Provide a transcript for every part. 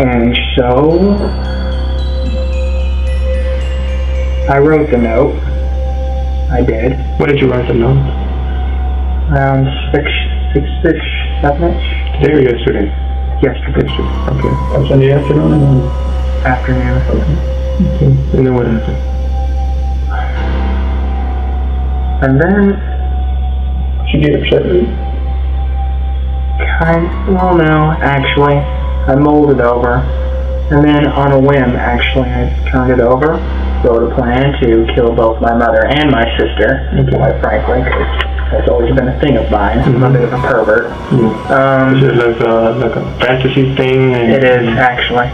And so I wrote the note. I did. When did you write the note? Around 6-ish, 7-ish. Today or yesterday? Yesterday. Okay. That was in the afternoon? Afternoon. Okay. And then what happened? And then... She get upset with you? Well, no, actually. I mulled it over. And then on a whim, actually, I turned it over. Wrote a plan to kill both my mother and my sister, quite frankly, because that's always been a thing of mine. I'm a bit of a pervert. Is it like a fantasy thing? It is, actually.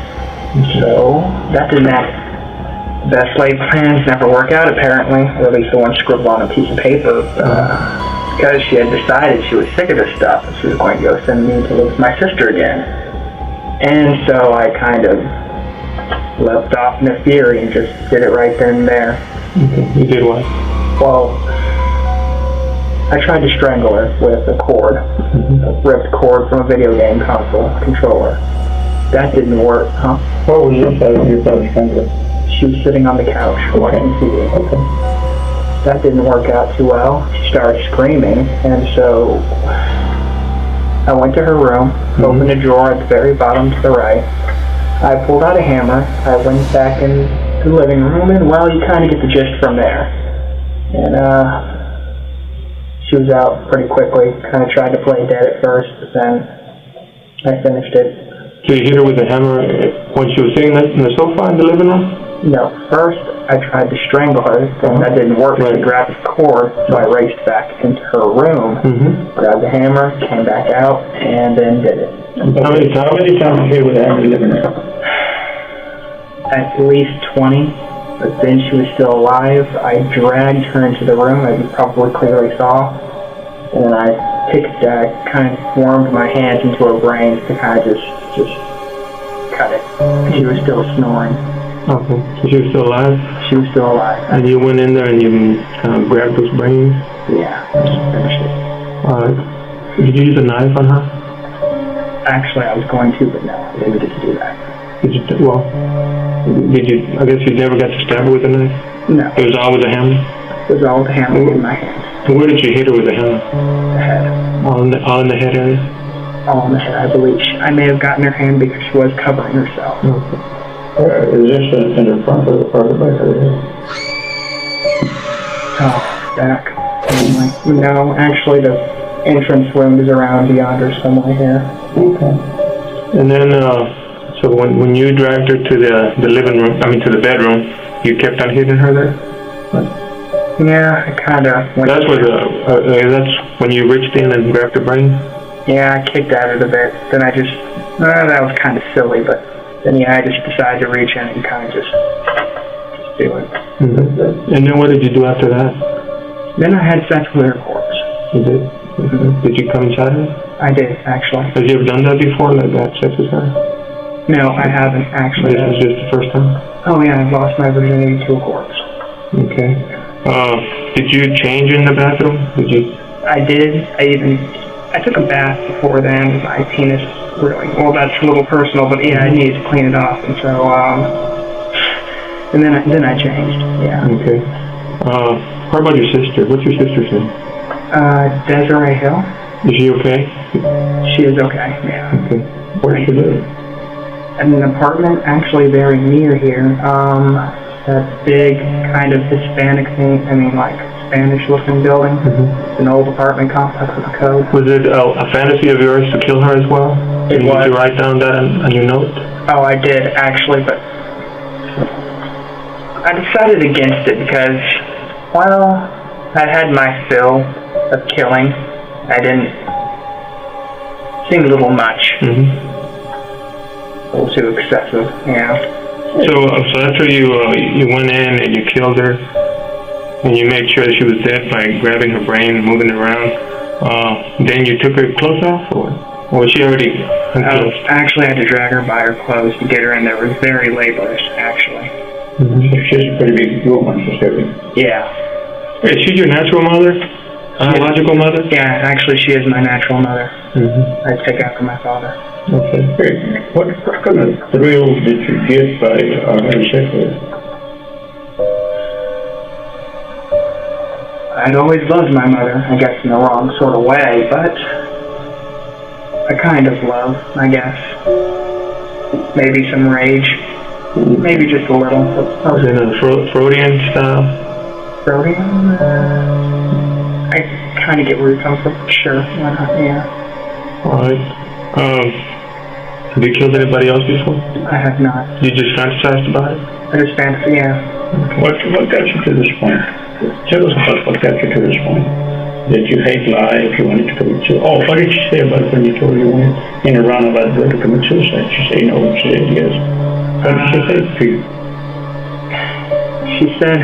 So, that didn't happen. Best laid plans never work out, apparently, or at least the one scribbled on a piece of paper, because she had decided she was sick of this stuff, and she was going to go send me to live with my sister again. And so I kind of left off in a fury and just did it right then and there. Okay. You did what? Well, I tried to strangle her with a cord, a ripped cord from a video game console controller. That didn't work, huh? What was your side of your brother's finger? She was sitting on the couch watching TV. Okay. That didn't work out too well. She started screaming, and so I went to her room, opened a drawer at the very bottom to the right. I pulled out a hammer. I went back in the living room, and well, you kind of get the gist from there. And she was out pretty quickly. Kind of tried to play dead at first, but then I finished it. So you hit her with a hammer when she was sitting in the sofa in the living room? No, first I tried to strangle her, and that didn't work. She grabbed the cord, so I raced back into her room, grabbed the hammer, came back out, and then did it. How many times did you hit with the hammer in the living room? At least 20, but then she was still alive. I dragged her into the room, as you probably clearly saw, and then I kind of formed my hands into her brain to kind of just cut it. She was still snoring. Okay. So she was still alive? She was still alive. And you went in there and you kind of grabbed those brains? Yeah, just finished it. Alright. Did you use a knife on her? Actually, I was going to, but no, I didn't get to do that. I guess you never got to stab her with a knife? No. It was all with a hammer? It was all with a hammer in my hand. And where did you hit her with a hammer? The head. All in the head area? All in the head, I believe. I may have gotten her hand because she was covering herself. Okay. Is this in the front or the back of the head? Oh, back. Anyway. No, actually the entrance wound is around beyond her somewhere here. Okay. And then, so when you dragged her to the living room, to the bedroom, you kept on hitting her there? Yeah, I kind of went... That's where that's when you reached in and grabbed her brain? Yeah, I kicked at it a bit. Then I just... that was kind of silly, but... Then I just decided to reach in and kind of just do it. And then what did you do after that? Then I had sex with her corpse. You did? Did you come inside her? I did, actually. Have you ever done that before, like that sex with her? No, I haven't, actually. This was just the first time? Oh yeah, I've lost my virginity to a corpse. Okay. Did you change in the bathroom? I did. I took a bath before then. My penis really, well, that's a little personal, but yeah, I needed to clean it off, and so, and then I changed, yeah. Okay. How about your sister? What's your sister's name? Jazraela Hill. Is she okay? She is okay, yeah. Okay. Where does she live? In an apartment, actually very near here. That big kind of Hispanic thing, Spanish-looking building. It's an old apartment complex with a code. Was it a fantasy of yours to kill her as well? It was. Did you write down that on your note? Oh, I did, actually, but I decided against it because, well, I'd had my fill of killing. I didn't... seemed a little much. A little too excessive, yeah. So after you went in and you killed her, and you made sure that she was dead by grabbing her brain and moving it around, then you took her clothes off, or was she already unclothed? Actually, I had to drag her by her clothes to get her in there. It was very laborious, actually. She's a pretty big woman, she's heavy. Yeah. Is she your natural mother? Biological mother? Yeah, actually she is my natural mother. Mm-hmm. I take after my father. Okay. Great. What kind of thrill did you get by having sex with her? I'd always loved my mother, I guess in the wrong sort of way, but a kind of love, I guess. Maybe some rage. Maybe just a little. Was it a Freudian style? Freudian? I kind of get where you're coming from. Sure, why not? Yeah. Alright. Have you killed anybody else before? I have not. You just fantasized about it? I just fantasy, yeah. What got you to this point? Tell us about what got you to this point. Did you hate life? You wanted to commit suicide? Oh, what did you say about it when you told her you went in a roundabout way to commit suicide? She said no, she said yes. What did she say to you? She said,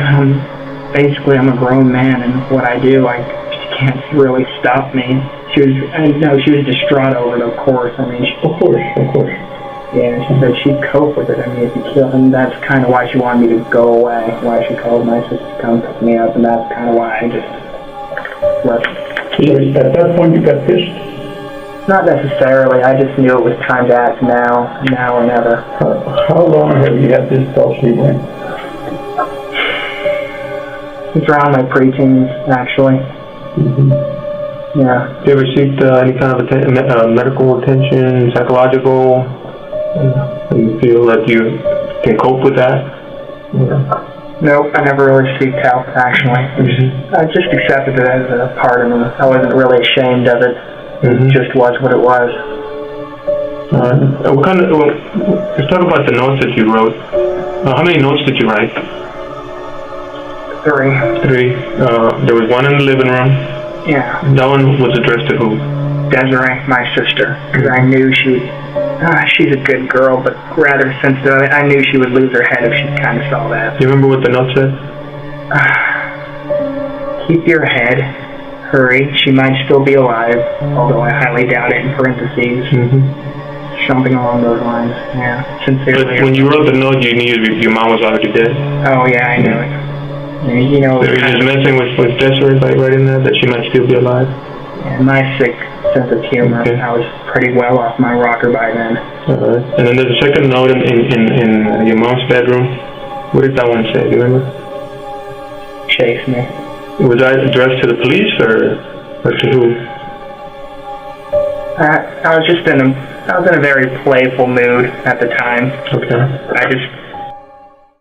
basically I'm a grown man and what I do, she can't really stop me. She was distraught over it, of course. I mean, Of course. yeah, she said she'd cope with it. I mean, if you kill him, that's kind of why she wanted me to go away, why she called my sister to come pick me up, and that's kind of why I just left. So at that point you got pissed? Not necessarily, I just knew it was time to act now or never. How long have you had this thought sleeping? It's around my preteens, actually. Mm-hmm. Yeah. Do you ever seek any kind of medical attention, psychological? Do you feel that you can cope with that? Nope, I never really seeked help, actually. I just accepted it as a part of me. I wasn't really ashamed of it. It just was what it was. Let's talk about the notes that you wrote. How many notes did you write? 3. There was one in the living room. Yeah. That one was addressed to who? Desiree, my sister. Because I knew she's a good girl, but rather sensitive. I knew she would lose her head if she kind of saw that. Do you remember what the note said? Keep your head. Hurry. She might still be alive, although I highly doubt it, in parentheses. Something along those lines. Yeah. Sincerely. But when you wrote the note, you knew your mom was already dead? Oh, yeah, I knew it. You know, So you were just messing with Desiree by writing that she might still be alive? and my sick sense of humor. Okay. I was pretty well off my rocker by then. Alright. And then there's a second note in your mom's bedroom. What did that one say? Do you remember? Chase me. Was that addressed to the police or to who? I was in a very playful mood at the time. Okay. I just